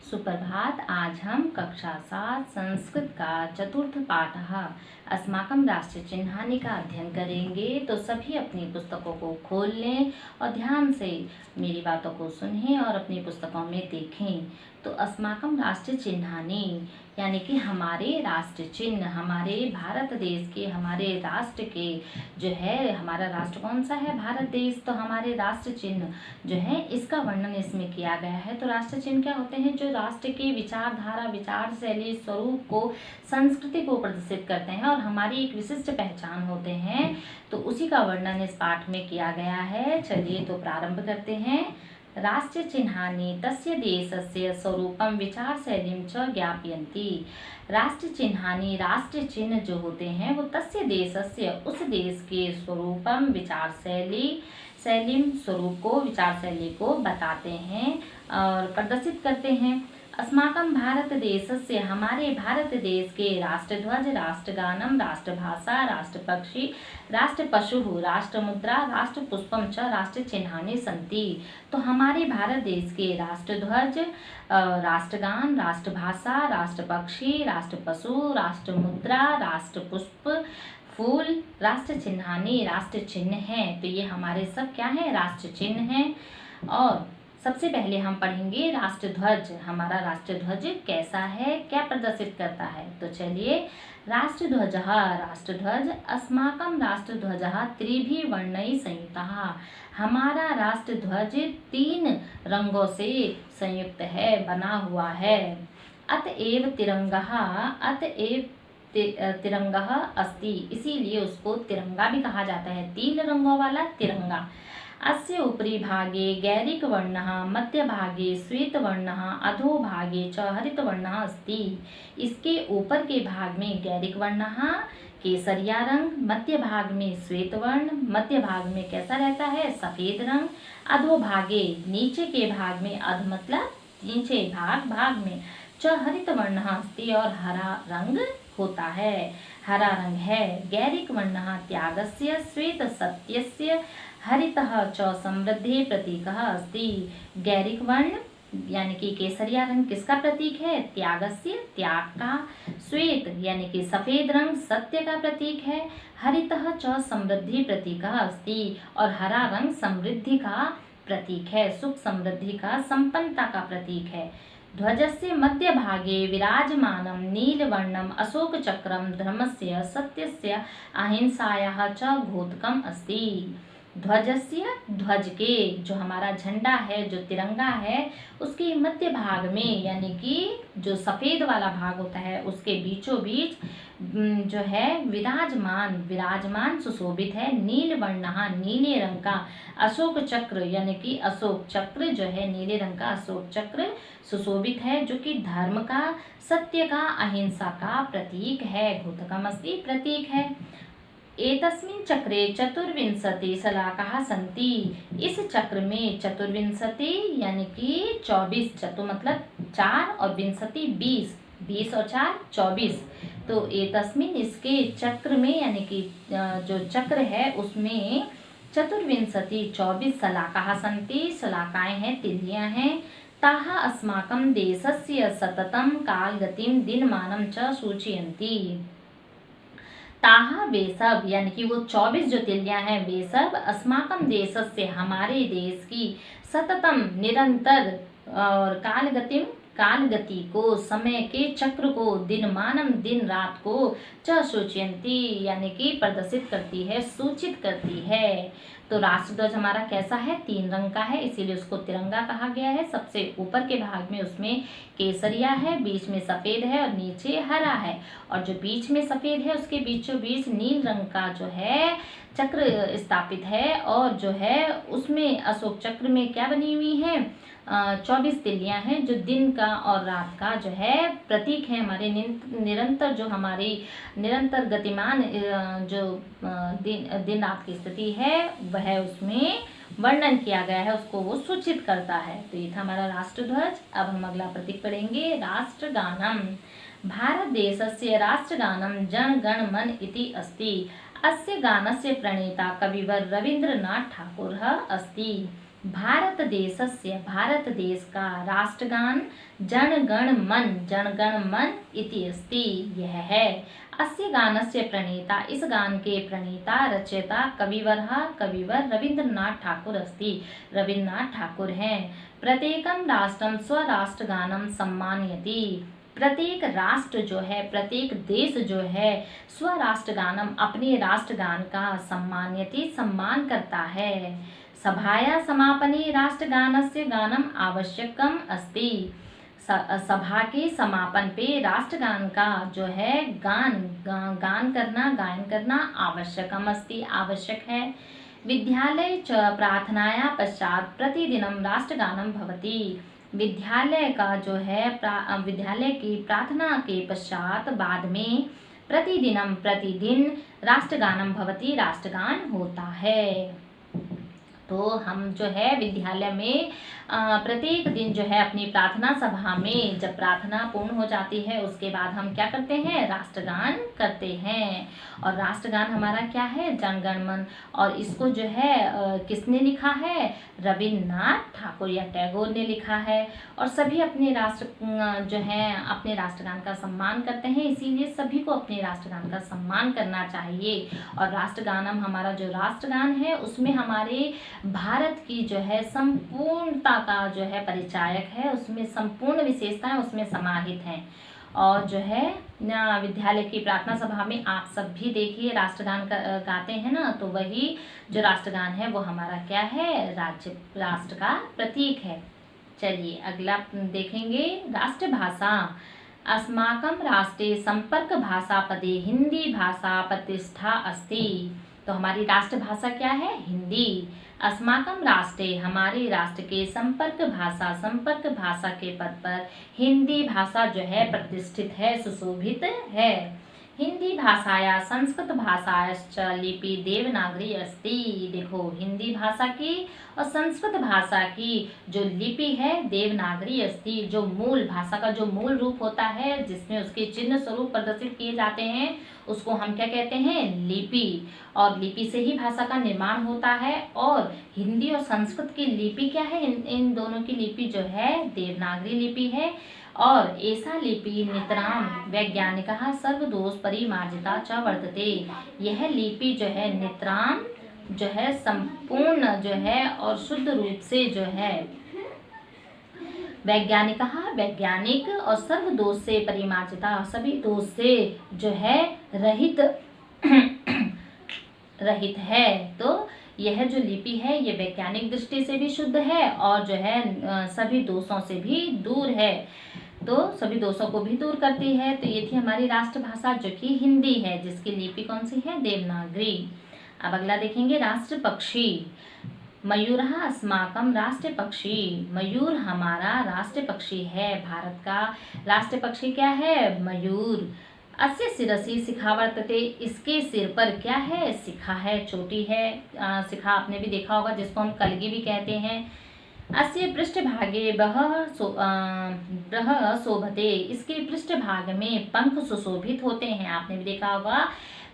सुप्रभात। आज हम कक्षा 7 संस्कृत का चतुर्थ पाठः अस्माकं राष्ट्रचिह्नानि का अध्ययन करेंगे। तो सभी अपनी पुस्तकों को खोल लें और ध्यान से मेरी बातों को सुनें और अपनी पुस्तकों में देखें। तो अस्माकं राष्ट्रचिह्नानि यानी कि हमारे राष्ट्र चिन्ह, हमारे भारत देश के, हमारे राष्ट्र के जो है, हमारा राष्ट्र कौन सा है? भारत देश। तो हमारे राष्ट्र चिन्ह जो है इसका वर्णन इसमें किया गया है। तो राष्ट्र चिन्ह क्या होते हैं? जो राष्ट्र के विचारधारा, विचार शैली, स्वरूप को, संस्कृति को प्रदर्शित करते हैं और हमारी एक विशिष्ट पहचान होते हैं। तो उसी का वर्णन इस पाठ में किया गया है। चलिए तो प्रारंभ करते हैं। राष्ट्र चिह्नानि तस्य देशस्य स्वरूपम विचार शैलीं च ज्ञापयन्ति। राष्ट्र चिह्नानि, राष्ट्र चिन्ह जो होते हैं वो तस्य देशस्य, उस देश के स्वरूपम विचार शैलीं स्वरूप को, विचार शैली को बताते हैं और प्रदर्शित करते हैं। अस्माकं भारत देशस्य, हमारे भारत देश के राष्ट्रध्वज, राष्ट्रगानम, राष्ट्रभाषा, राष्ट्रपक्षी, राष्ट्रपशु, राष्ट्रमुद्रा, राष्ट्रपुष्पम च राष्ट्रचिह्नानि सन्ति। तो हमारे भारत देश के राष्ट्रध्वज, राष्ट्रगान, राष्ट्रभाषा, राष्ट्रपक्षी, राष्ट्रपशु, राष्ट्रमुद्रा, राष्ट्रपुष्प, फूल, राष्ट्र चिह्नानि, राष्ट्र चिन्ह हैं। तो ये हमारे सब क्या हैं? राष्ट्र चिन्ह हैं। और सबसे पहले हम पढ़ेंगे राष्ट्रध्वज। हमारा राष्ट्रध्वज कैसा है, क्या प्रदर्शित करता है? तो चलिए, राष्ट्रध्वजः, राष्ट्रध्वज अस्माकं राष्ट्रध्वजः त्रिभिर्वर्णैः संयुक्तः। हमारा राष्ट्रध्वज 3 रंगों से संयुक्त है, बना हुआ है। अतएव तिरंगः अस्ति, इसीलिए उसको तिरंगा भी कहा जाता है। 3 रंगों वाला तिरंगा। अस्य उपरि भागे गैरिक वर्णः, मध्य भागे श्वेत वर्णः, अधो भागे च हरित वर्णः अस्ति। इसके ऊपर के भाग में गैरिक वर्णः, केसरिया रंग, मध्य भाग में श्वेत वर्ण, मध्य भाग में कैसा रहता है? सफेद रंग। अधो भागे, नीचे के भाग में, अध मतलब नीचे भाग में, च हरित वर्णः अस्ति, और हरा रंग होता है, हरा रंग है। गैरिक वर्णः त्यागस्य, श्वेत सत्यस्य, हरितः च समृद्धि प्रतीकः अस्ति। गैरिक वर्ण यानी कि केसरिया रंग किसका प्रतीक है? त्यागस्य, त्याग का। श्वेत यानी कि सफेद रंग सत्य का प्रतीक है। हरितः च समृद्धि प्रतीकः अस्ति, और हरा रंग समृद्धि का प्रतीक है, सुख समृद्धि का, संपन्नता का प्रतीक है। ध्वजस्य मध्य भागे विराजमानं नीलवर्णम् अशोकचक्रं धर्मस्य, सत्यस्य, अहिंसायाः च घोतकम् अस्ति। ध्वजस्य, ध्वज के, जो हमारा झंडा है, जो तिरंगा है, उसके मध्य भाग में यानी कि जो सफेद वाला भाग होता है उसके बीचों बीच जो है विराजमान सुशोभित है, नील वर्णः, नीले रंग का, अशोक चक्र यानी कि अशोक चक्र जो है, नीले रंग का अशोक चक्र सुशोभित है, जो कि धर्म का, सत्य का, अहिंसा का प्रतीक है, घोतकमस्ति प्रतीक है। एतस्मिन् चक्रे 24 शलाकाः सन्ति। इस चक्र में 24 यानी कि 24, चतु मतलब 4 और विंशति 20 और 4 24। तो एतस्मिन् इसके चक्र में यानी कि जो चक्र है उसमें 24 शलाकाः सन्ति, शलाकाएं हैं, तिथियां हैं। ताः अस्माकं देशस्य सततं कालगतिं दिनमानं च सूचयन्ति। ताहा वे सब यानी कि वो 24 जो तिथियां हैं वे सब अस्माकं देशस्य, हमारे देश की, सततम निरंतर, और कालगति को, समय के चक्र को, दिनमानम दिन रात को, च सूचयन्ति यानी कि प्रदर्शित करती है, सूचित करती है। तो राष्ट्रध्वज हमारा कैसा है? 3 रंग का है, इसीलिए उसको तिरंगा कहा गया है। सबसे ऊपर के भाग में उसमें केसरिया है, बीच में सफेद है और नीचे हरा है, और जो बीच में सफेद है उसके बीचों बीच नील रंग का जो है चक्र स्थापित है, और जो है उसमें अशोक चक्र में क्या बनी हुई है? 24 तिलियां हैं, जो दिन का और रात का जो है प्रतीक है। हमारे निरंतर, जो हमारी निरंतर गतिमान जो दिन रात की स्थिति है वह उसमें वर्णन किया गया है, उसको वो सूचित करता है। तो ये था हमारा राष्ट्रध्वज। अब हम अगला प्रतीक पढ़ेंगे, राष्ट्रगानम। भारत देशस्य राष्ट्रगानम जन गण मन इति अस्ति। अस्य गानस्य प्रणेता कविवर रवीन्द्रनाथ ठाकुरः अस्ति। भारत देश का राष्ट्रगान जनगण मन इति अस्ति, यह है। अस्य गानस्य प्रणेता, इस गान के प्रणेता रचयिता कविवर रविन्द्रनाथ ठाकुर अस्ति, रविन्द्रनाथ ठाकुर हैं। प्रत्येकं राष्ट्रं स्वराष्ट्रगानं सम्मानयति, प्रत्येक राष्ट्र जो है, प्रत्येक देश जो है, स्वराष्ट्रगानम अपने राष्ट्रगान का सम्मानयति सम्मान करता है। सभाया समापने राष्ट्रगानस्य गानम आवश्यकम अस्ति, सभा के समापन पे राष्ट्रगान का जो है गायन करना आवश्यकम अस्ति, आवश्यक है। विद्यालय च प्रार्थनाया पश्चात प्रतिदिनं राष्ट्रगानं भवति, विद्यालय का जो है विद्यालय की प्रार्थना के पश्चात बाद में प्रतिदिन राष्ट्रगानं भवति, राष्ट्रगान होता है। तो हम जो है विद्यालय में प्रत्येक दिन जो है अपनी प्रार्थना सभा में जब प्रार्थना पूर्ण हो जाती है उसके बाद हम क्या करते हैं, राष्ट्रगान करते हैं। और राष्ट्रगान हमारा क्या है, जनगण मन। और इसको जो है किसने लिखा है, रविन्द्रनाथ ठाकुर या टैगोर ने लिखा है। और सभी अपने राष्ट्र जो है अपने राष्ट्रगान का सम्मान करते हैं, इसीलिए सभी को अपने राष्ट्रगान का सम्मान करना चाहिए। और राष्ट्रगानम हमारा जो राष्ट्रगान है उसमें हमारे भारत की जो है संपूर्णता का जो है परिचायक है, उसमें संपूर्ण विशेषताएं उसमें समाहित हैं। और जो है विद्यालय की प्रार्थना सभा में आप सब भी देखिए राष्ट्रगान गाते हैं ना, तो वही जो राष्ट्रगान है वो हमारा क्या है, राष्ट्र का प्रतीक है। चलिए अगला देखेंगे, राष्ट्रभाषा। अस्माकं राष्ट्रे संपर्क भाषा पदे हिंदी भाषा प्रतिष्ठा अस्ति, तो हमारी राष्ट्रभाषा क्या है, हिंदी। अस्माकं राष्ट्रे, हमारे राष्ट्र के संपर्क भाषा के पद पर हिंदी भाषा जो है प्रतिष्ठित है, सुशोभित है। हिंदी भाषाया संस्कृत भाषाश्च लिपि देवनागरी अस्ति, देखो हिंदी भाषा की और संस्कृत भाषा की जो लिपि है देवनागरी अस्ति, जो मूल भाषा का जो मूल रूप होता है जिसमें उसके चिन्ह स्वरूप प्रदर्शित किए जाते हैं उसको हम क्या कहते हैं, लिपि। और लिपि से ही भाषा का निर्माण होता है। और हिंदी और संस्कृत की लिपि क्या है, इन दोनों की लिपि जो है देवनागरी लिपि है। और ऐसा लिपि नितराम वैज्ञानिकः सर्वदोष परिमार्जिता च वर्तते, यह लिपि जो है नितराम जो है संपूर्ण जो है और शुद्ध रूप से जो है वैज्ञानिक और सर्व दोष से परिमार्जिता, सभी दोष से जो है रहित है। तो यह जो लिपि है ये वैज्ञानिक दृष्टि से भी शुद्ध है और जो है सभी दोषों से भी दूर है, तो सभी दोषों को भी दूर करती है। तो ये थी हमारी राष्ट्रभाषा जो कि हिंदी है, जिसकी लिपि कौन सी है, देवनागरी। अब अगला देखेंगे, राष्ट्र पक्षी। मयूरः अस्माकं राष्ट्र पक्षी, मयूर हमारा राष्ट्र पक्षी है। भारत का राष्ट्र पक्षी क्या है, मयूर। अस्य शिरसि शिखा वर्तते, इसके सिर पर क्या है, शिखा है, चोटी है। शिखा आपने भी देखा होगा जिसको हम कलगी भी कहते हैं। अस्य पृष्ठभागे बृह शोभते, इसके पृष्ठभाग में पंख सुशोभित होते हैं। आपने भी देखा होगा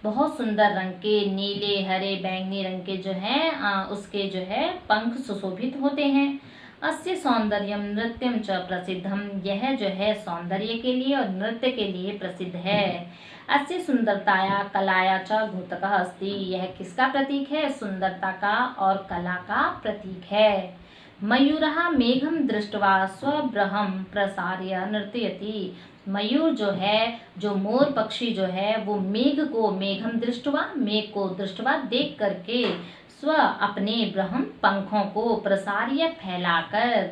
बहुत सुंदर रंग के, नीले हरे बैंगनी रंग के जो हैं उसके जो है पंख सुशोभित होते हैं। अस्य सौंदर्यम नृत्यम च प्रसिद्धम, यह जो है सौंदर्य के लिए और नृत्य के लिए प्रसिद्ध है। अस्य सुंदरताया कलाया च घोतकः अस्ति, यह किसका प्रतीक है, सुंदरता का और कला का प्रतीक है। मयूरः मेघम दृष्ट्वा स्वबृहं प्रसार्य नृत्यति, मयूर जो है, जो मोर पक्षी जो है वो मेघम दृष्ट्वा, मेघ को दृष्ट्वा देख करके, स्व अपने ब्रह्म पंखों को प्रसार्य फैलाकर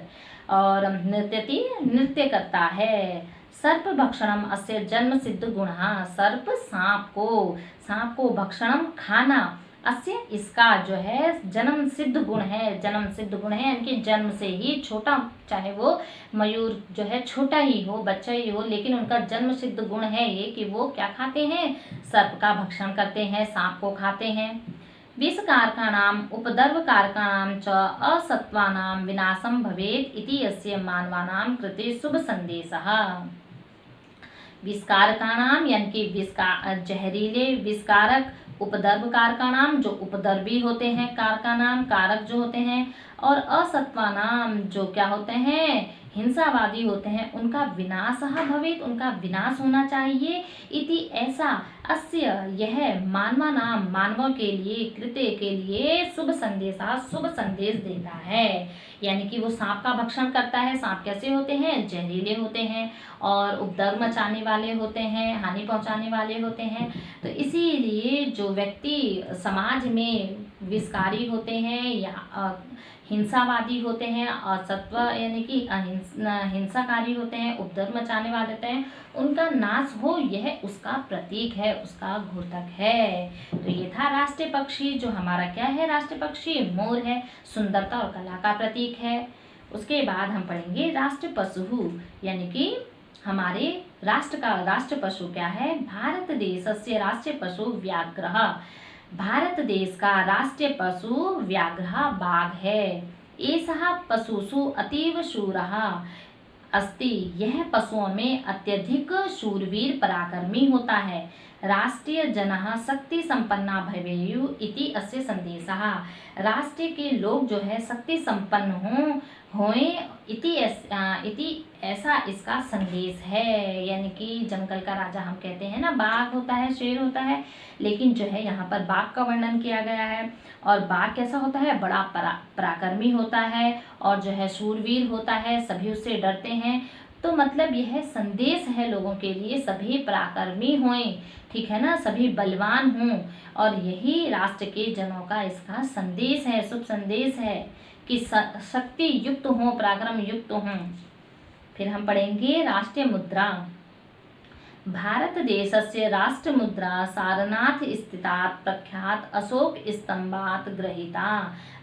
और नृत्यति नृत्य करता है। सर्प भक्षणम अस्य जन्म सिद्ध गुणः, सर्प सांप को भक्षणम खाना, अस्य इसका जो है जन्म सिद्ध गुण है, यानी जन्म से ही छोटा, चाहे वो मयूर जो है छोटा ही हो, बच्चा ही हो, लेकिन उनका जन्म सिद्ध गुण है ये कि वो क्या खाते हैं, सर्प का भक्षण करते हैं, सांप को खाते हैं। विष कारकाणाम उपद्रव कारकाणाम च असत्वानाम विनाशम भवेत् इति अस्य मानवानां कृते शुभ संदेशः। विषकारकाणाम यानी कि जहरीले विषकारक उपदर्भ कारकाणाम जो उपदर्भी होते हैं, कारकानाम कारक जो होते हैं, और असत्वानाम जो क्या होते हैं, हिंसावादी होते हैं, उनका विनाशः भवेत्, उनका विनाश होना चाहिए। इति ऐसा अस्य यह मानवानाम मानवों के लिए, कृत्य के लिए शुभ संदेशा शुभ संदेश देता है। यानी कि वो सांप का भक्षण करता है। सांप कैसे होते हैं, जहरीले होते हैं और उपद्रव मचाने वाले होते हैं, हानि पहुंचाने वाले होते हैं। तो इसीलिए जो व्यक्ति समाज में विषकारी होते हैं या हिंसावादी होते हैं, असत्व यानी कि हिंसाकारी होते हैं, उपद्रव मचाने वाले होते हैं, उनका नाश हो, यह उसका प्रतीक है, उसका घोतक है। तो ये था राष्ट्रीय पक्षी, जो हमारा क्या है, राष्ट्रीय पक्षी मोर है, सुंदरता और कला का प्रतीक है। उसके बाद हम पढ़ेंगे राष्ट्र पशु, यानी कि हमारे राष्ट्र का राष्ट्र पशु क्या है। भारत देशस्य राष्ट्रीय पशु व्याघ्रः, भारत देश का राष्ट्रीय पशु व्याघ्र बाघ है। एषः पशुषु अतीव शूरः अस्ति, यह पशुओं में अत्यधिक शूरवीर पराक्रमी होता है। राष्ट्रीय जनः शक्ति संपन्ना भवेयुः इति अस्य संदेशः, राष्ट्र के लोग जो है शक्ति संपन्न होए इति ऐसा इसका संदेश है। यानी कि जंगल का राजा हम कहते हैं ना, बाघ होता है, शेर होता है, लेकिन जो है यहाँ पर बाघ का वर्णन किया गया है। और बाघ कैसा होता है, बड़ा पराक्रमी होता है और जो है शूरवीर होता है, सभी उससे डरते हैं। तो मतलब यह संदेश है लोगों के लिए, सभी पराक्रमी हों, ठीक है ना, सभी बलवान हों, और यही राष्ट्र के जनों का इसका संदेश है, शुभ संदेश है कि शक्ति युक्त हों, पराक्रम युक्त हों। फिर हम पढ़ेंगे राष्ट्रीय मुद्रा। भारत देशस्य राष्ट्र मुद्रा सारनाथ स्थितात् प्रख्यात अशोक स्तंभात् गृहीता,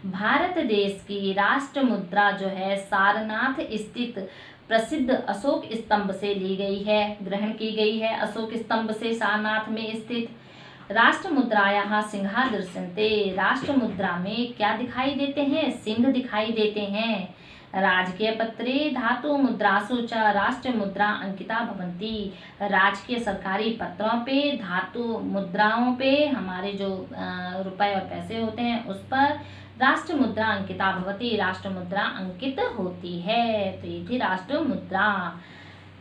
भारत देश की राष्ट्र मुद्रा जो है सारनाथ स्थित प्रसिद्ध अशोक स्तंभ से ली गई है, ग्रहण की गई है अशोक स्तंभ से, सारनाथ में स्थित। राष्ट्र मुद्रायाः सिंहा दृश्यन्ते, राष्ट्र मुद्रा में क्या दिखाई देते हैं, सिंह दिखाई देते हैं। राजकीय पत्रे धातु मुद्रासु च राष्ट्र मुद्रा अंकिता भवन्ति, राजकीय सरकारी पत्रों पे, धातु मुद्राओं पे, हमारे जो रुपए और पैसे होते हैं उस पर राष्ट्र मुद्रा अंकिता भवति, राष्ट्र मुद्रा अंकित होती है। तो ये थी राष्ट्र मुद्रा।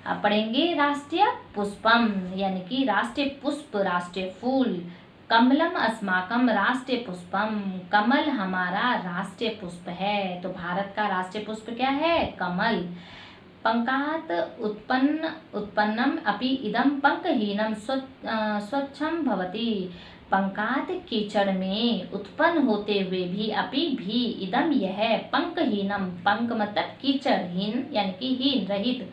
अब पढ़ेंगे राष्ट्रीय पुष्पम, यानी कि राष्ट्रीय पुष्प, राष्ट्रीय फूल। कमलम अस्माकम राष्ट्रीय पुष्पम, कमल हमारा राष्ट्रीय पुष्प है। तो भारत का राष्ट्रीय पुष्प क्या है, कमल। पंकात उत्पन्नम अपि इदम पंकहीनम स्वच्छम भवति, पंकात कीचड़ में उत्पन्न होते हुए भी, अपि भी, इदम यह, पंकहीनम, पंक मतलब कीचड़, हीन यानी कि हीन रहित,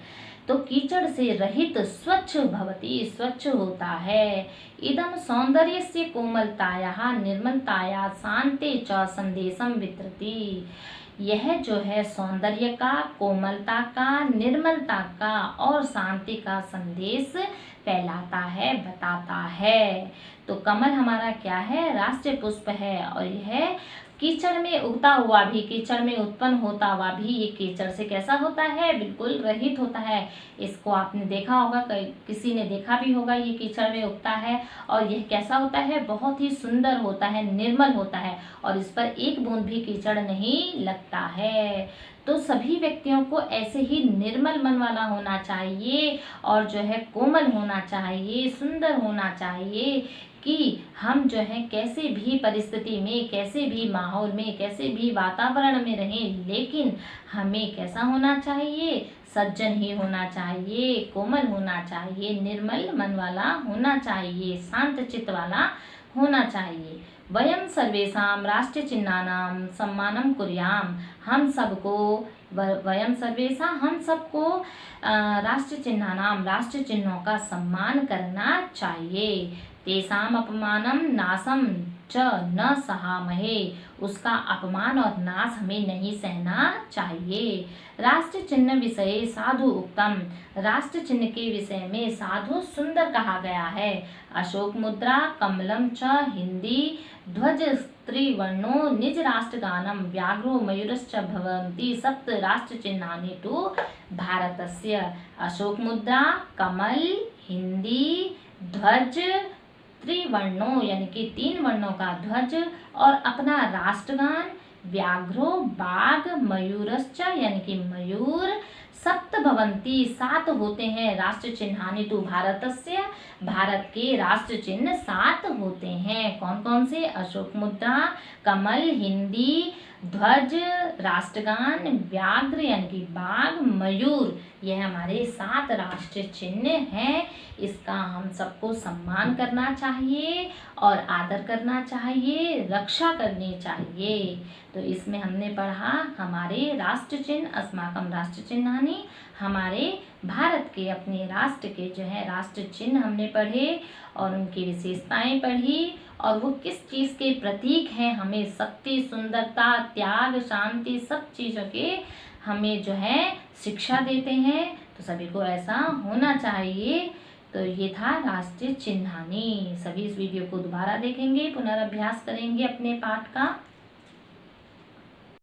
तो कीचड़ से रहित, स्वच्छ भवति स्वच्छ होता है। इदम सौंदर्य से कोमलताया निर्मलताया शांति च संदेशम वितरति, यह जो है सौंदर्य का, कोमलता का, निर्मलता का और शांति का संदेश फैलाता है, बताता है। तो कमल हमारा क्या है, राष्ट्रीय पुष्प है, और यह कीचड़ में उगता हुआ भी, कीचड़ में उत्पन्न होता हुआ भी, ये कीचड़ से कैसा होता है, बिल्कुल रहित होता है। इसको आपने देखा होगा, किसी ने देखा भी होगा, ये कीचड़ में उगता है और यह कैसा होता है, बहुत ही सुंदर होता है, निर्मल होता है, और इस पर एक बूंद भी कीचड़ नहीं लगता है। तो सभी व्यक्तियों को ऐसे ही निर्मल मन वाला होना चाहिए और जो है कोमल होना चाहिए, सुंदर होना चाहिए, कि हम जो है कैसे भी परिस्थिति में, कैसे भी माहौल में, कैसे भी वातावरण में रहें, लेकिन हमें कैसा होना चाहिए, सज्जन ही होना चाहिए, कोमल होना चाहिए, निर्मल मन वाला होना चाहिए, शांत चित्त वाला होना चाहिए। वयम सर्वेषां राष्ट्रीय चिन्हानां सम्मानम कुर्याम, हम सबको, वयम सर्वेषां हम सबको राष्ट्रीय चिन्हानां, राष्ट्रीय चिन्हों का सम्मान करना चाहिए। तेषाम अपमानम नाशम च न सहामहे, उसका अपमान और नाश हमें नहीं सहना चाहिए। राष्ट्र चिन्ह विषय साधु उक्तम, राष्ट्र चिन्ह के विषय में साधु सुंदर कहा गया है। अशोक मुद्रा, कमलम च हिंदी, ध्वज त्रिवर्णो निज राष्ट्र गानम, व्याघ्रो मयूरश्च भवन्ति सप्त राष्ट्र चिन्हानि तु भारतस्य। अशोक मुद्रा, कमल, हिंदी, ध्वज, त्रिवर्णों यानी कि 3 वर्णों का ध्वज और अपना राष्ट्रगान, व्याघ्रो बाघ मयूरश्च यानी कि मयूर, सप्त भवन्ति 7 होते हैं, राष्ट्र चिन्हानि तु भारतस्य भारत के राष्ट्र चिन्ह 7 होते हैं। कौन कौन से? अशोक मुद्रा, कमल, हिंदी, ध्वज, राष्ट्रगान, व्याघ्र यानी कि बाघ, मयूर, यह हमारे 7 राष्ट्र चिन्ह हैं। इसका हम सबको सम्मान करना चाहिए और आदर करना चाहिए, रक्षा करनी चाहिए। तो इसमें हमने पढ़ा हमारे राष्ट्र चिन्ह, अस्माकं राष्ट्र चिन्हानि, हमारे भारत के अपने राष्ट्र के जो है राष्ट्र चिन्ह हमने पढ़े और उनकी विशेषताएं पढ़ी और वो किस चीज़ के प्रतीक हैं, हमें शक्ति, सुंदरता, त्याग, शांति सब चीज़ों के हमें जो है शिक्षा देते हैं। तो सभी को ऐसा होना चाहिए। तो ये था राष्ट्रीय चिन्हानि। सभी इस वीडियो को दोबारा देखेंगे, पुनर्अभ्यास करेंगे अपने पाठ का।